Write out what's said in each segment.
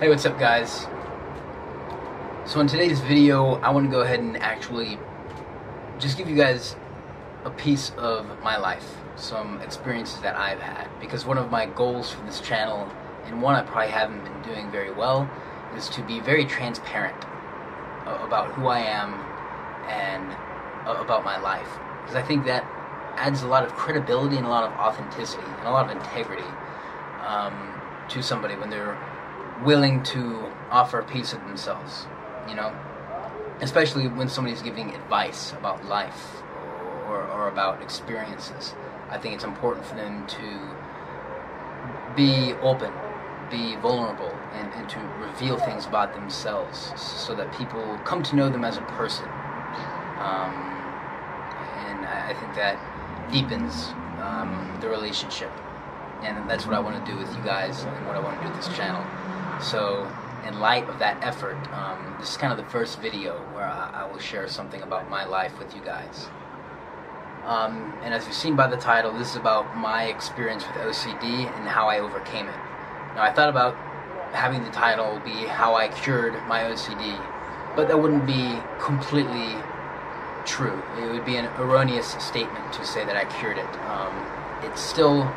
Hey, what's up guys? So in today's video, I want to go ahead and actually just give you guys a piece of my life, some experiences that I've had, because one of my goals for this channel, and one I probably haven't been doing very well, is to be very transparent about who I am and about my life, because I think that adds a lot of credibility and a lot of authenticity and a lot of integrity to somebody when they're willing to offer a piece of themselves, you know, especially when somebody's giving advice about life or about experiences. I think it's important for them to be open, be vulnerable, and to reveal things about themselves so that people come to know them as a person. And I think that deepens the relationship, and that's what I want to do with you guys and what I want to do with this channel. So in light of that effort, this is kind of the first video where I will share something about my life with you guys. And as you've seen by the title, this is about my experience with OCD and how I overcame it. Now, I thought about having the title be how I cured my OCD, but that wouldn't be completely true. It would be an erroneous statement to say that I cured it. It still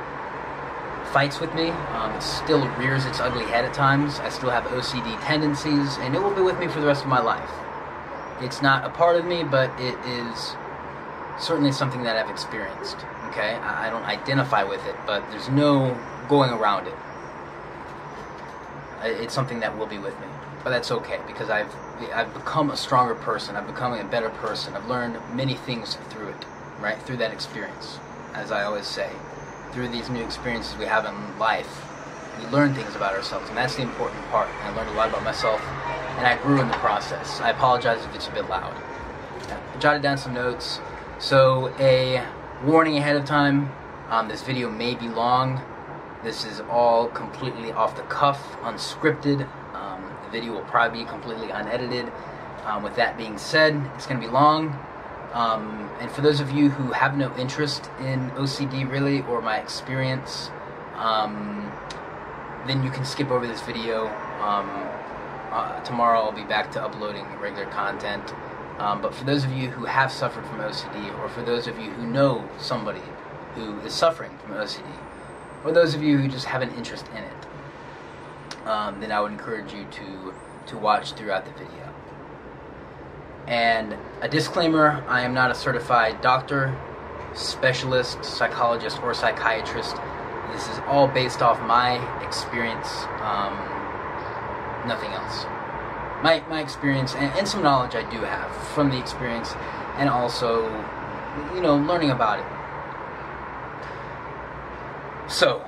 fights with me. It still rears its ugly head at times. I still have OCD tendencies, and it will be with me for the rest of my life. It's not a part of me, but it is certainly something that I've experienced. Okay, I don't identify with it, but there's no going around it. It's something that will be with me, but that's okay, because I've become a stronger person. I've become a better person. I've learned many things through it, right? Through that experience, as I always say. Through these new experiences we have in life, we learn things about ourselves, and that's the important part. And I learned a lot about myself, and I grew in the process. I apologize if it's a bit loud. I jotted down some notes. So a warning ahead of time, this video may be long. This is all completely off the cuff, unscripted. The video will probably be completely unedited. With that being said, it's going to be long. And for those of you who have no interest in OCD really, or my experience, then you can skip over this video. Tomorrow I'll be back to uploading regular content. But for those of you who have suffered from OCD, or for those of you who know somebody who is suffering from OCD, or those of you who just have an interest in it, then I would encourage you to watch throughout the video. And a disclaimer, I am not a certified doctor, specialist, psychologist, or psychiatrist. This is all based off my experience, nothing else. My experience and some knowledge I do have from the experience, and also, you know, learning about it. So,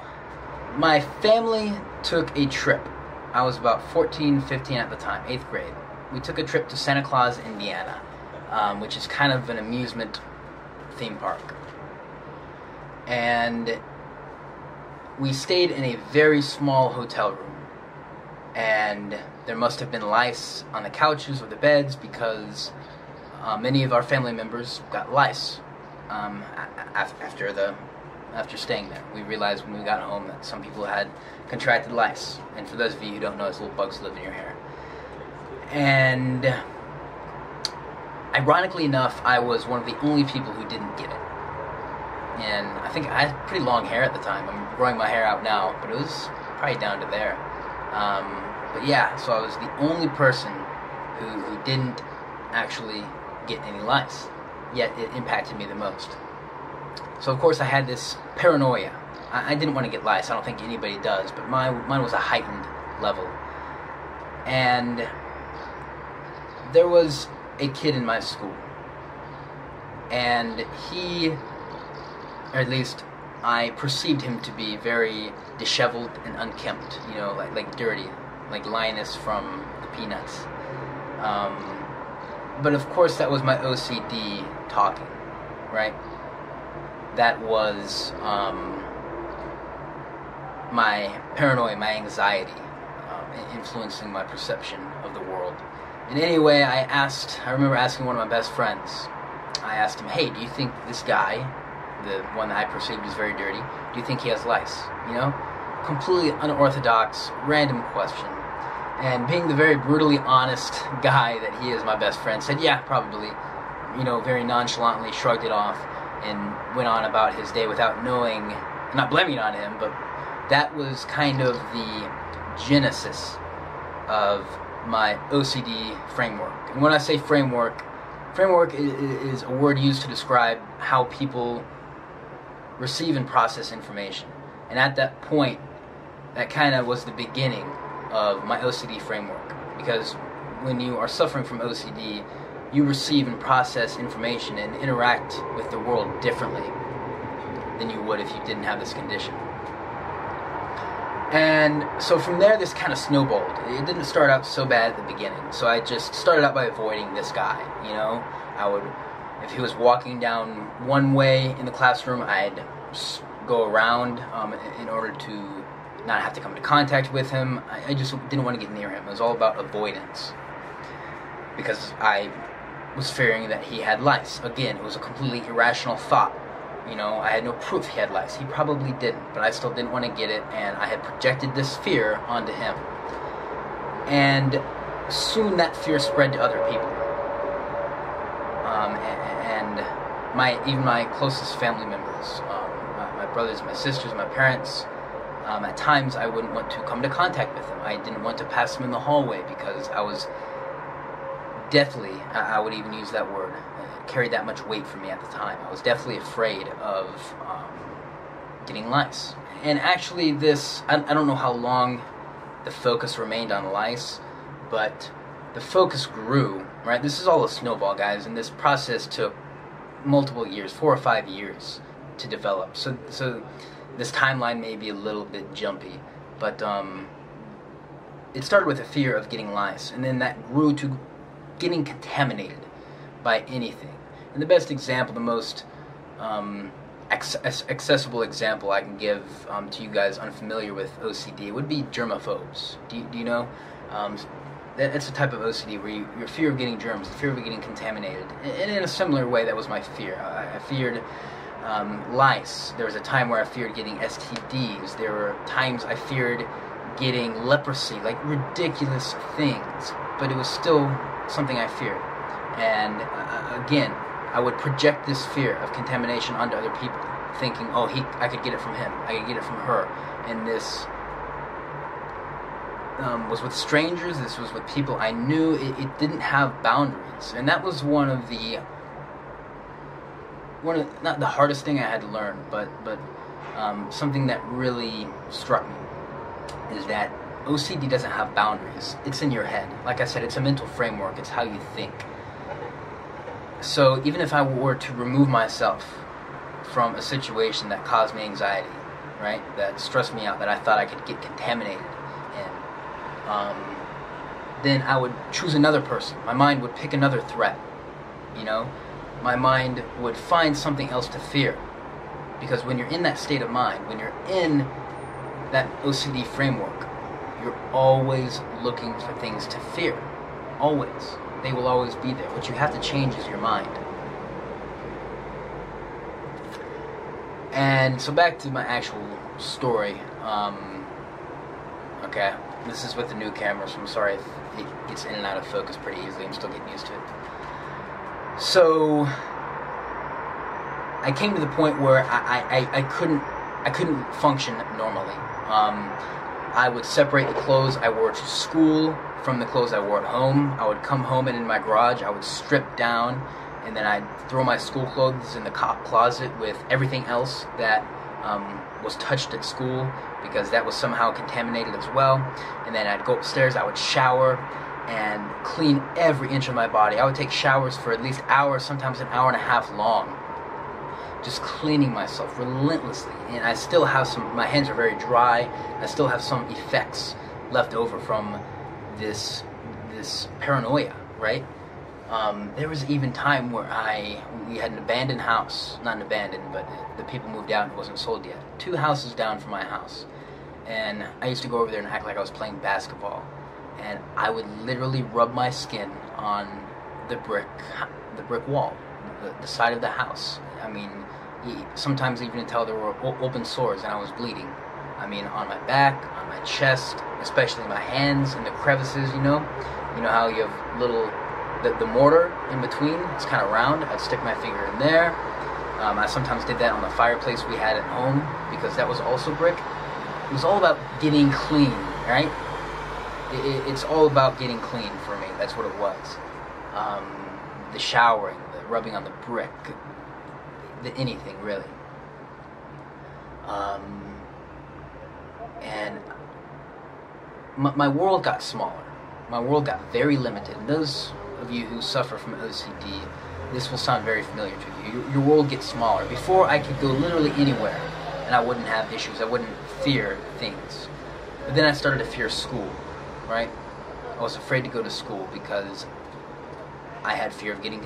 my family took a trip. I was about 14, 15 at the time, 8th grade. We took a trip to Santa Claus, Indiana, which is kind of an amusement theme park. And we stayed in a very small hotel room. And there must have been lice on the couches or the beds, because many of our family members got lice after staying there. We realized when we got home that some people had contracted lice. And for those of you who don't know, it's little bugs that live in your hair. And ironically enough, I was one of the only people who didn't get it. And I think I had pretty long hair at the time. I'm growing my hair out now, but it was probably down to there. But yeah, so I was the only person who didn't actually get any lice, yet it impacted me the most. So of course I had this paranoia. I didn't want to get lice. I don't think anybody does, but mine was a heightened level. And there was a kid in my school, and he, or at least I perceived him to be very disheveled and unkempt, you know, like dirty, like Linus from the Peanuts. But of course that was my OCD talking, right? That was my paranoia, my anxiety, influencing my perception of the world. And anyway, I remember asking one of my best friends, I asked him, hey, do you think this guy, the one that I perceived as very dirty, do you think he has lice? You know? Completely unorthodox, random question. And being the very brutally honest guy that he is, my best friend said, yeah, probably. Very nonchalantly shrugged it off and went on about his day without knowing, not blaming it on him, but that was kind of the genesis of my OCD framework. And when I say framework is a word used to describe how people receive and process information. And at that point, that kind of was the beginning of my OCD framework. Because when you are suffering from OCD, you receive and process information and interact with the world differently than you would if you didn't have this condition. And so from there, this kind of snowballed. It didn't start out so bad at the beginning. So I just started out by avoiding this guy, if he was walking down one way in the classroom, I'd go around in order to not have to come into contact with him. I just didn't want to get near him. It was all about avoidance. Because I was fearing that he had lice. Again, it was a completely irrational thought. I had no proof he had lice. He probably didn't, but I still didn't want to get it, and I had projected this fear onto him. And soon that fear spread to other people. And even my closest family members, my brothers, my sisters, my parents, at times I wouldn't want to come into contact with them. I didn't want to pass them in the hallway because I was deathly, I would even use that word, carried that much weight for me at the time. I was deathly afraid of getting lice. And actually I don't know how long the focus remained on lice, but the focus grew, right? This is all a snowball, guys, and this process took multiple years, 4 or 5 years to develop. So this timeline may be a little bit jumpy, but it started with a fear of getting lice, and then that grew to getting contaminated by anything. And the best example, the most accessible example I can give to you guys unfamiliar with OCD would be germaphobes. Do you know? It's a type of OCD where your fear of getting germs, the fear of getting contaminated. And in a similar way, that was my fear. I feared lice. There was a time where I feared getting STDs. There were times I feared getting leprosy, like ridiculous things. But it was still something I feared. And again, I would project this fear of contamination onto other people, thinking, I could get it from him, I could get it from her. And this was with strangers, this was with people I knew. It didn't have boundaries. And that was one of not the hardest thing I had to learn, but something that really struck me is that OCD doesn't have boundaries. It's in your head. Like I said, it's a mental framework. It's how you think. So even if I were to remove myself from a situation that caused me anxiety, right, that stressed me out, that I thought I could get contaminated in, then I would choose another person. My mind would pick another threat, My mind would find something else to fear. Because when you're in that state of mind, when you're in that OCD framework, you're always looking for things to fear. Always. They will always be there. What you have to change is your mind. And so back to my actual story. Okay, this is with the new camera, so I'm sorry if it gets in and out of focus pretty easily. I'm still getting used to it. So I came to the point where I couldn't function normally. I would separate the clothes I wore to school from the clothes I wore at home. I would come home and in my garage I would strip down, and then I'd throw my school clothes in the closet with everything else that was touched at school, because that was somehow contaminated as well. And then I'd go upstairs, I would shower and clean every inch of my body. I would take showers for at least hours, sometimes an hour and a half long, just cleaning myself relentlessly. And I still have my hands are very dry. I still have some effects left over from this paranoia, right? There was even time where we had an abandoned house, not an abandoned, but the people moved out and it wasn't sold yet. 2 houses down from my house. And I used to go over there and act like I was playing basketball. And I would literally rub my skin on the brick wall, the side of the house. I mean, sometimes even until there were open sores and I was bleeding. I mean, on my back, on my chest, especially my hands in the crevices, you know how you have little, the mortar in between, it's kind of round. I'd stick my finger in there. I sometimes did that on the fireplace we had at home, because that was also brick. It was all about getting clean, right? It's all about getting clean for me. That's what it was. The showering, the rubbing on the brick, anything really. And my world got smaller. My world got very limited. And those of you who suffer from OCD, this will sound very familiar to you. Your world gets smaller. Before, I could go literally anywhere, and I wouldn't have issues. I wouldn't fear things. But then I started to fear school, right? I was afraid to go to school because I had fear of getting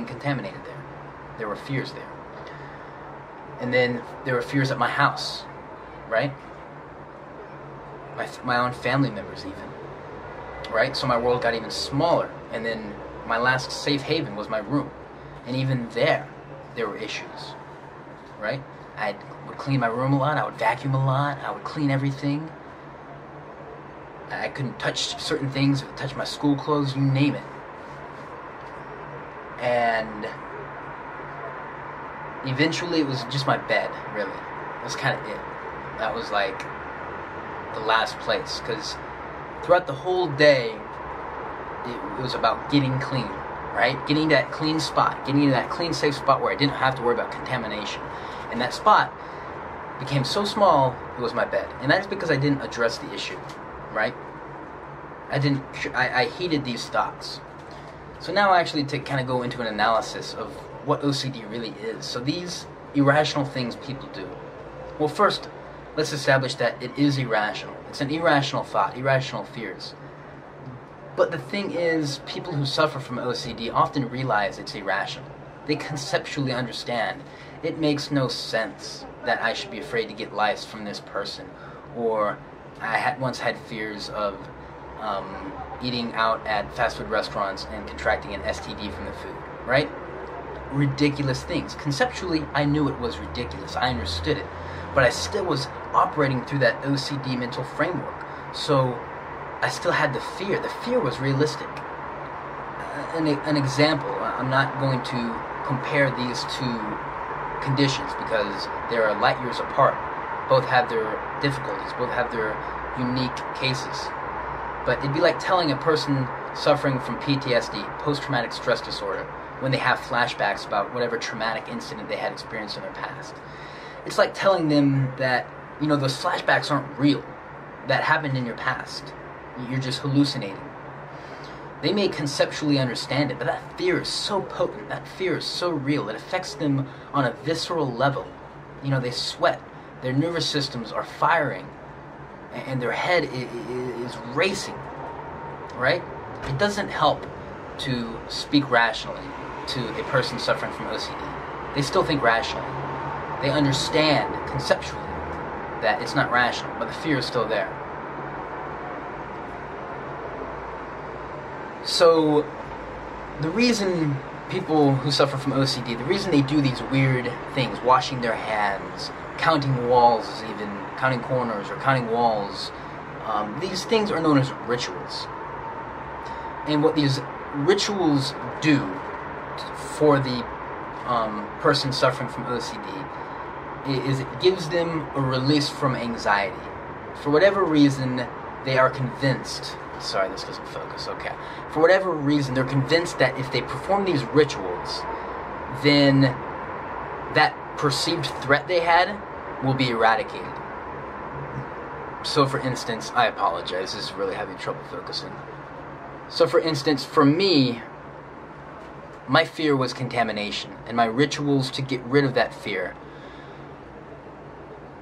contaminated there. There were fears there. And then there were fears at my house, right? My own family members even, right? So my world got even smaller. And then my last safe haven was my room. And even there were issues, right? I would clean my room a lot, I would vacuum a lot, I would clean everything. I couldn't touch certain things, touch my school clothes, you name it. And eventually it was just my bed, really. That was kind of it. That was like the last place, because throughout the whole day, it was about getting clean, right? Getting that clean spot, getting into that clean, safe spot where I didn't have to worry about contamination. And that spot became so small, it was my bed. And that's because I didn't address the issue, right? I hated these thoughts. So now I actually to kind of go into an analysis of what OCD really is. So these irrational things people do. Well, first, let's establish that it is irrational. It's an irrational thought, irrational fears. But the thing is, people who suffer from OCD often realize it's irrational. They conceptually understand. It makes no sense that I should be afraid to get lice from this person. Or I once had fears of eating out at fast food restaurants and contracting an STD from the food, right? Ridiculous things. Conceptually, I knew it was ridiculous. I understood it. But I still was operating through that OCD mental framework. So I still had the fear. The fear was realistic. An example, I'm not going to compare these two conditions because they are light years apart. Both have their difficulties. Both have their unique cases. But it'd be like telling a person suffering from PTSD, post-traumatic stress disorder, when they have flashbacks about whatever traumatic incident they had experienced in their past. It's like telling them that, those flashbacks aren't real. That happened in your past. You're just hallucinating. They may conceptually understand it, but that fear is so potent, that fear is so real, it affects them on a visceral level. They sweat, their nervous systems are firing, and their head is racing, right? It doesn't help to speak rationally to a person suffering from OCD. They still think rationally. They understand conceptually that it's not rational, but the fear is still there. So the reason people who suffer from OCD, the reason they do these weird things, washing their hands, counting walls, even counting corners or counting walls, these things are known as rituals. And what these rituals do for the person suffering from OCD is it gives them a release from anxiety. For whatever reason, they are convinced. Sorry, this doesn't focus. Okay. For whatever reason, they're convinced that if they perform these rituals, then that perceived threat they had will be eradicated. So, for instance, I apologize. This is really having trouble focusing. So, for instance, for me, my fear was contamination, and my rituals to get rid of that fear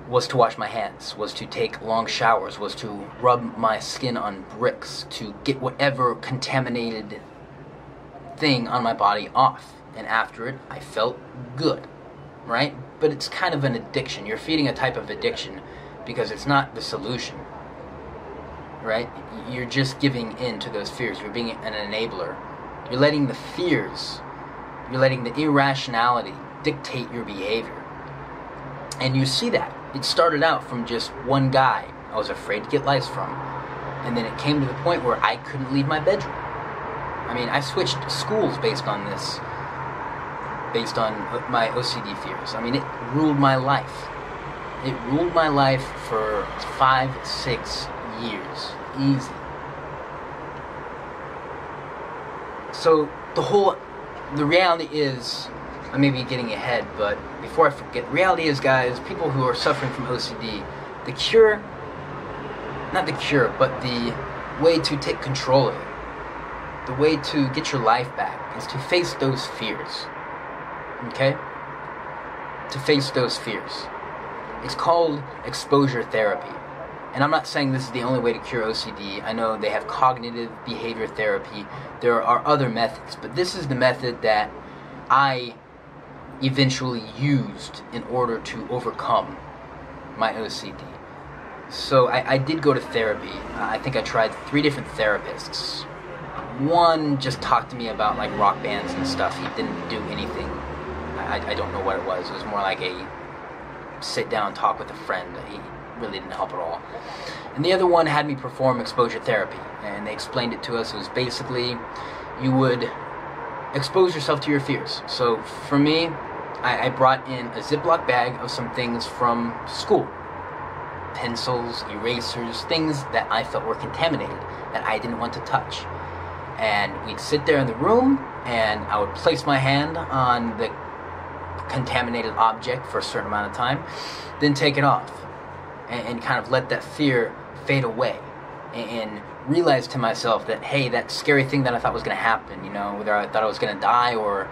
was to wash my hands, was to take long showers, was to rub my skin on bricks, to get whatever contaminated thing on my body off. And after it, I felt good, right? But it's kind of an addiction. You're feeding a type of addiction because it's not the solution, right? You're just giving in to those fears. You're being an enabler. You're letting the fears, you're letting the irrationality dictate your behavior. And you see that it started out from just one guy I was afraid to get lice from. And then it came to the point where I couldn't leave my bedroom. I mean, I switched schools based on this, based on my OCD fears. I mean, it ruled my life. It ruled my life for 5-6 years. Easy. So, the reality is, I may be getting ahead, but before I forget, the reality is, guys, people who are suffering from OCD, the cure, not the cure, but the way to take control of it, the way to get your life back is to face those fears. Okay? To face those fears. It's called exposure therapy. And I'm not saying this is the only way to cure OCD. I know they have cognitive behavior therapy. There are other methods, but this is the method that I eventually used in order to overcome my OCD. So I did go to therapy. I think I tried 3 different therapists. One just talked to me about like rock bands and stuff. He didn't do anything. I don't know what it was. It was more like a sit down, talk with a friend. He really didn't help at all. And the other one had me perform exposure therapy, and they explained it to us. It was basically, you would expose yourself to your fears. So for me, I brought in a Ziploc bag of some things from school. Pencils, erasers, things that I felt were contaminated, that I didn't want to touch. And we'd sit there in the room, and I would place my hand on the contaminated object for a certain amount of time, then take it off, and kind of let that fear fade away, and realize to myself that, hey, that scary thing that I thought was going to happen, whether I thought I was going to die or,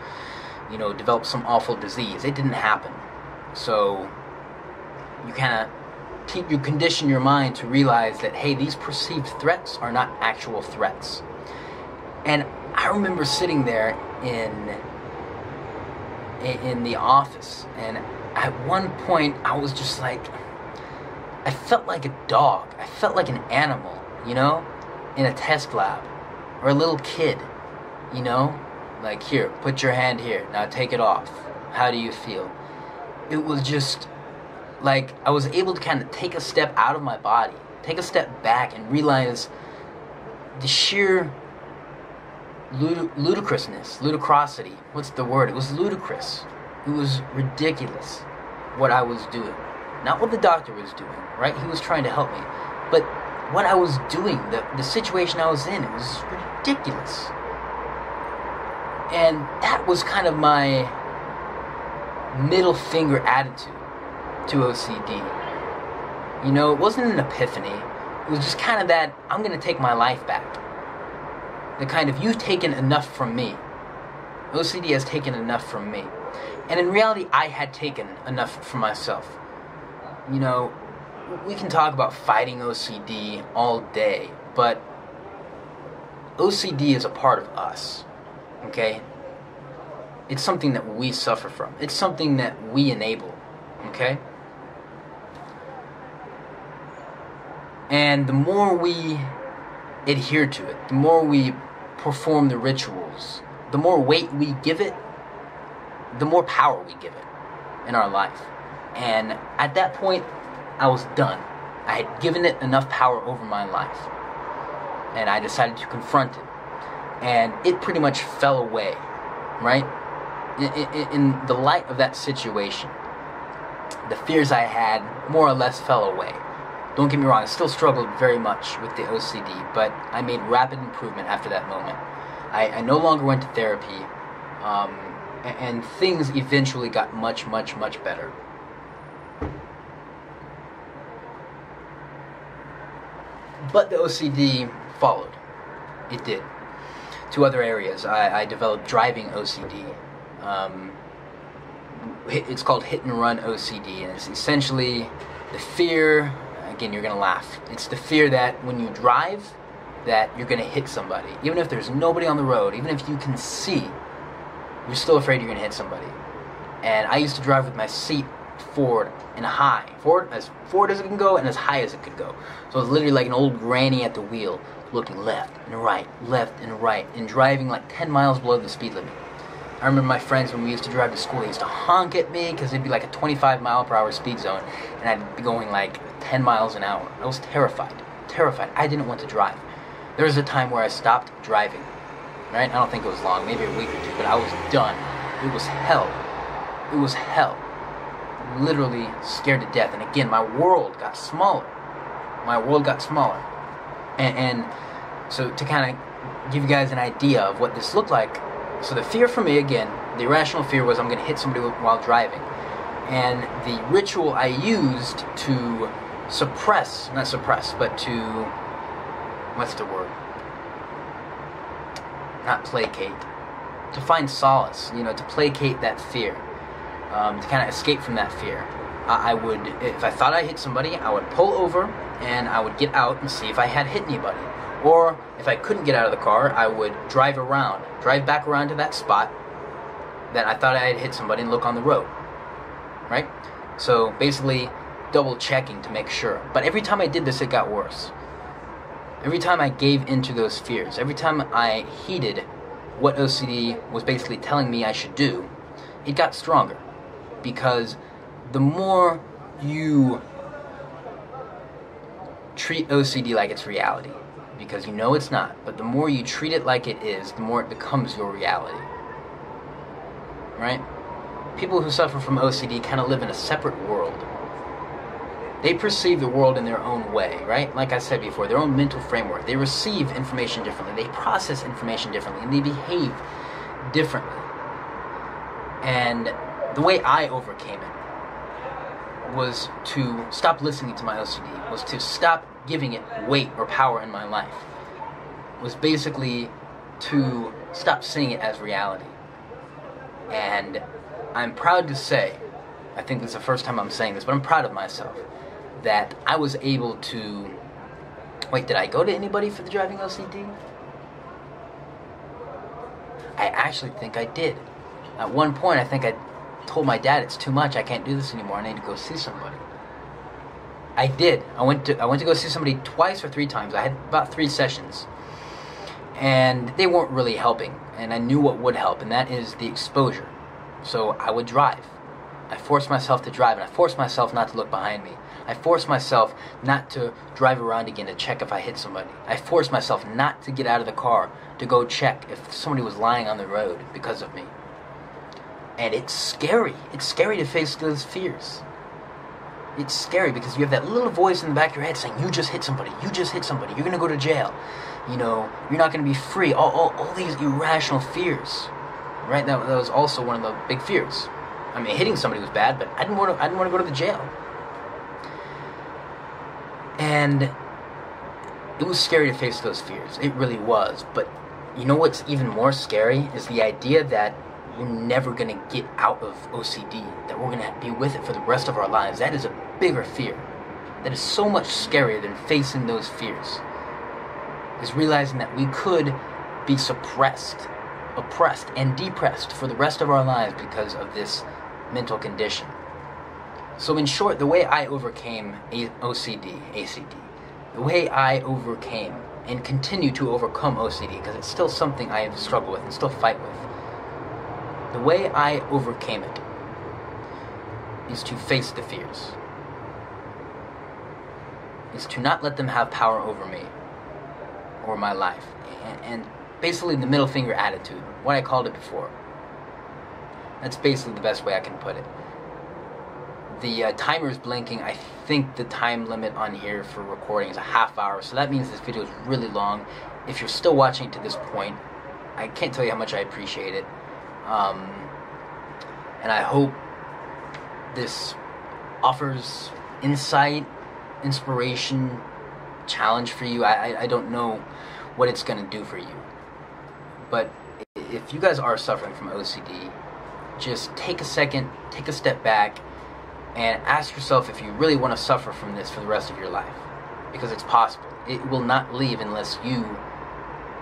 develop some awful disease, it didn't happen. So you kind of you condition your mind to realize that, hey, these perceived threats are not actual threats. And I remember sitting there in the office, and at one point I was just like, I felt like a dog. I felt like an animal, in a test lab, or a little kid, like, here, put your hand here, now take it off. How do you feel? It was just like I was able to kind of take a step out of my body, take a step back, and realize the sheer ludicrosity. What's the word? It was ludicrous. It was ridiculous what I was doing. Not what the doctor was doing, right? He was trying to help me. But what I was doing, the situation I was in, it was ridiculous. And that was kind of my middle finger attitude to OCD. It wasn't an epiphany. It was just kind of that, I'm going to take my life back. The kind of, you've taken enough from me. OCD has taken enough from me. And in reality, I had taken enough from myself. We can talk about fighting OCD all day, but OCD is a part of us, okay? It's something that we suffer from. It's something that we enable, okay? And the more we adhere to it, the more we perform the rituals, the more weight we give it, the more power we give it in our life. And at that point, I was done. I had given it enough power over my life. And I decided to confront it. And it pretty much fell away, right? In the light of that situation, the fears I had more or less fell away. Don't get me wrong, I still struggled very much with the OCD, but I made rapid improvement after that moment. I no longer went to therapy, and things eventually got much, much, much better. But the OCD followed. It did. To other areas. I developed driving OCD. It's called hit and run OCD, and it's essentially the fear. Again, you're going to laugh. It's the fear that when you drive, that you're going to hit somebody. Even if there's nobody on the road, even if you can see, you're still afraid you're going to hit somebody. And I used to drive with my seat forward and high. As forward as it can go and as high as it could go. So I was literally like an old granny at the wheel, looking left and right, and driving like 10 miles below the speed limit. I remember my friends, when we used to drive to school, they used to honk at me because it'd be like a 25-mile-per-hour speed zone, and I'd be going like 10 miles an hour. I was terrified. I didn't want to drive. There was a time where I stopped driving, right? I don't think it was long, maybe a week or two, but I was done. It was hell. It was hell. Literally scared to death. And again, my world got smaller. And so to kind of give you guys an idea of what this looked like, so the fear for me, again, the irrational fear was I'm going to hit somebody while driving. And the ritual I used to not suppress, but to, what's the word? Not placate. To find solace, to placate that fear. To kind of escape from that fear. I would, if I thought I hit somebody, I would pull over and I would get out and see if I had hit anybody. Or if I couldn't get out of the car, I would drive back around to that spot that I thought I had hit somebody and look on the road. Right? So basically double checking to make sure. But every time I did this, it got worse. Every time I gave into those fears, every time I heeded what OCD was basically telling me I should do, it got stronger. Because the more you treat OCD like it's reality, because you know it's not, but the more you treat it like it is, the more it becomes your reality. Right? People who suffer from OCD kind of live in a separate world. They perceive the world in their own way, right? Like I said before, their own mental framework. They receive information differently, they process information differently, and they behave differently. And the way I overcame it was to stop listening to my OCD, was to stop giving it weight or power in my life, was basically to stop seeing it as reality. And I'm proud to say, I think this is the first time I'm saying this, but I'm proud of myself, that I was able to... Wait, did I go to anybody for the driving OCD? I actually think I did. At one point, I think I told my dad, it's too much, I can't do this anymore, I need to go see somebody. I did. I went to go see somebody twice or 3 times. I had about 3 sessions. And they weren't really helping. And I knew what would help, and that is the exposure. So I would drive. I forced myself to drive, and I forced myself not to look behind me. I forced myself not to drive around again to check if I hit somebody. I forced myself not to get out of the car to go check if somebody was lying on the road because of me. And it's scary. It's scary to face those fears. It's scary because you have that little voice in the back of your head saying, you just hit somebody, you're going to go to jail. You're not going to be free. All these irrational fears. Right? That was also one of the big fears. I mean, hitting somebody was bad, but I didn't want to go to the jail. And it was scary to face those fears. It really was. But you know what's even more scary is the idea that we're never going to get out of OCD, that we're going to be with it for the rest of our lives. That is a bigger fear. That is so much scarier than facing those fears. Is realizing that we could be suppressed, oppressed, and depressed for the rest of our lives because of this mental condition. So in short, the way I overcame ACD, the way I overcame and continue to overcome OCD, because it's still something I have struggled with and still fight with, the way I overcame it is to face the fears. Is to not let them have power over me or my life. And basically the middle finger attitude, what I called it before. That's basically the best way I can put it. The timer is blinking. I think the time limit on here for recording is a half hour, so that means this video is really long. If you're still watching to this point, I can't tell you how much I appreciate it. And I hope this offers insight, inspiration, challenge for you. I don't know what it's going to do for you. But if you guys are suffering from OCD, just take a second, take a step back, and ask yourself if you really want to suffer from this for the rest of your life. Because it's possible. It will not leave unless you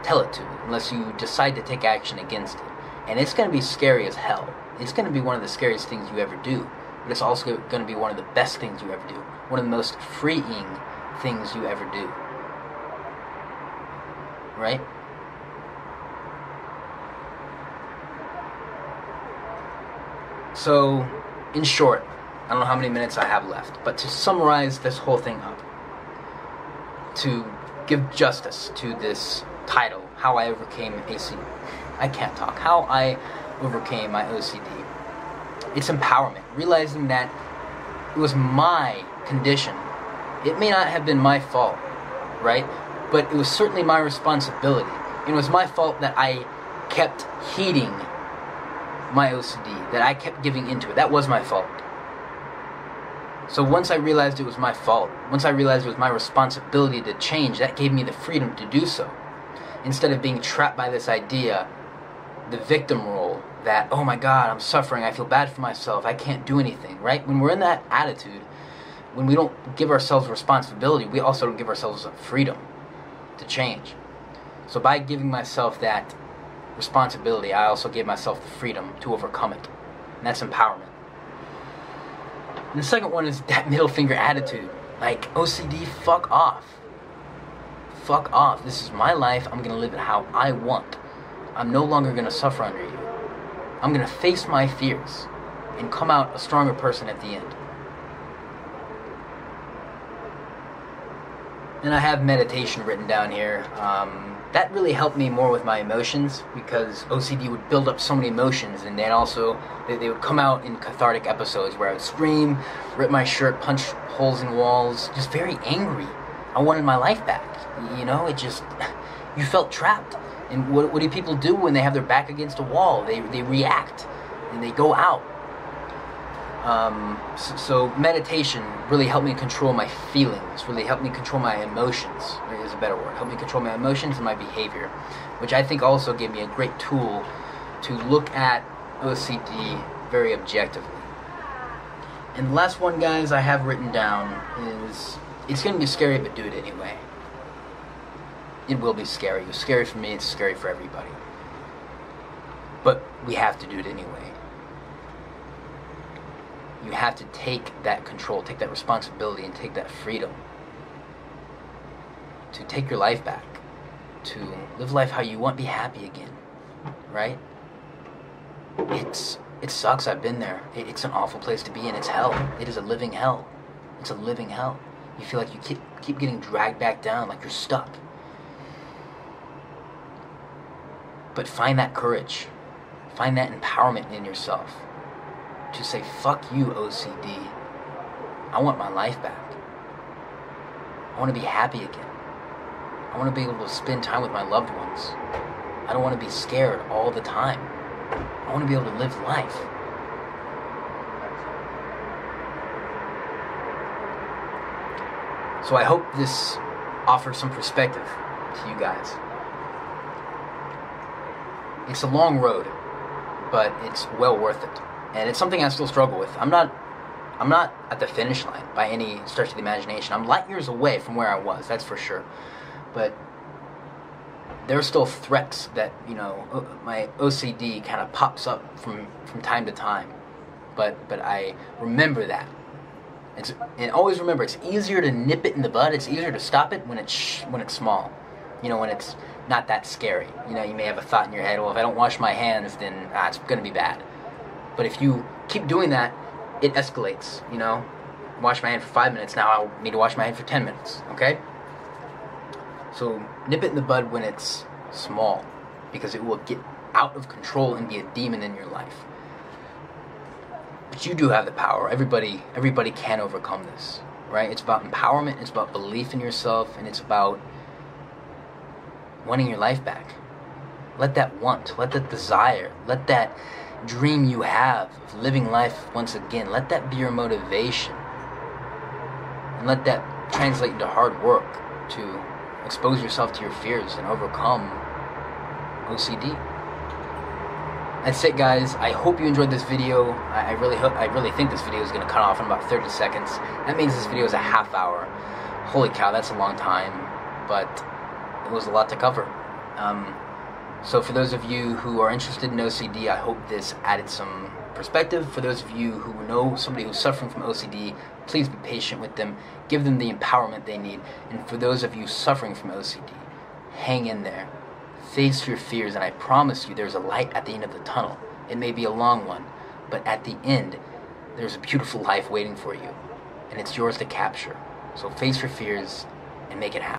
tell it to, unless you decide to take action against it. And it's going to be scary as hell. It's going to be one of the scariest things you ever do. But it's also going to be one of the best things you ever do. One of the most freeing things you ever do. Right? So, in short, I don't know how many minutes I have left, but to summarize this whole thing up, to give justice to this title, How I Overcame OCD. I can't talk. How I Overcame My OCD. It's empowerment. Realizing that it was my condition. It may not have been my fault, right? But it was certainly my responsibility. It was my fault that I kept heeding my OCD, that I kept giving into it. That was my fault. So once I realized it was my fault, once I realized it was my responsibility to change, that gave me the freedom to do so. Instead of being trapped by this idea, the victim role, that, oh my God, I'm suffering, I feel bad for myself, I can't do anything, right? When we're in that attitude, when we don't give ourselves responsibility, we also don't give ourselves freedom to change. So by giving myself that responsibility, I also gave myself the freedom to overcome it. And that's empowerment. And the second one is that middle finger attitude. Like, OCD, fuck off. Fuck off. This is my life. I'm going to live it how I want. I'm no longer going to suffer under you. I'm going to face my fears and come out a stronger person at the end. And I have meditation written down here. That really helped me more with my emotions, because OCD would build up so many emotions, and then also they would come out in cathartic episodes where I would scream, rip my shirt, punch holes in walls, just very angry. I wanted my life back. You know, it just, you felt trapped. And what do people do when they have their back against a wall? They react and they go out. So meditation really helped me control my feelings, really helped me control my emotions, is a better word, helped me control my emotions and my behavior, which I think also gave me a great tool to look at OCD very objectively. And the last one, guys, I have written down is, it's going to be scary, but do it anyway. It will be scary. It was scary for me, it's scary for everybody. But we have to do it anyway. You have to take that control, take that responsibility, and take that freedom to take your life back, to live life how you want, be happy again, right? It sucks, I've been there. It's an awful place to be in. It's hell. It is a living hell. It's a living hell. You feel like you keep getting dragged back down, like you're stuck. But find that courage. Find that empowerment in yourself to say, fuck you, OCD. I want my life back. I want to be happy again. I want to be able to spend time with my loved ones. I don't want to be scared all the time. I want to be able to live life. So I hope this offers some perspective to you guys. It's a long road, but it's well worth it. And it's something I still struggle with. I'm not at the finish line by any stretch of the imagination. I'm light years away from where I was, that's for sure. But there are still threats that, you know, my OCD kind of pops up from time to time. But I remember that. And always remember, it's easier to nip it in the bud. It's easier to stop it when it's small. You know, when it's not that scary. You know, you may have a thought in your head, well, if I don't wash my hands, then it's going to be bad. But if you keep doing that, it escalates, you know. Wash my hand for 5 minutes, now I need to wash my hand for 10 minutes, okay? So nip it in the bud when it's small, because it will get out of control and be a demon in your life. But you do have the power. Everybody can overcome this, right? It's about empowerment, it's about belief in yourself, and it's about wanting your life back. Let that want, let that desire, let that dream you have of living life once again, let that be your motivation. And let that translate into hard work to expose yourself to your fears and overcome OCD. That's it, guys. I hope you enjoyed this video. I really think this video is going to cut off in about 30 seconds. That means this video is a half hour. Holy cow, that's a long time. But it was a lot to cover. So for those of you who are interested in OCD, I hope this added some perspective. For those of you who know somebody who's suffering from OCD, please be patient with them. Give them the empowerment they need. And for those of you suffering from OCD, hang in there. Face your fears, and I promise you there's a light at the end of the tunnel. It may be a long one, But at the end, there's a beautiful life waiting for you, and it's yours to capture. So face your fears and make it happen.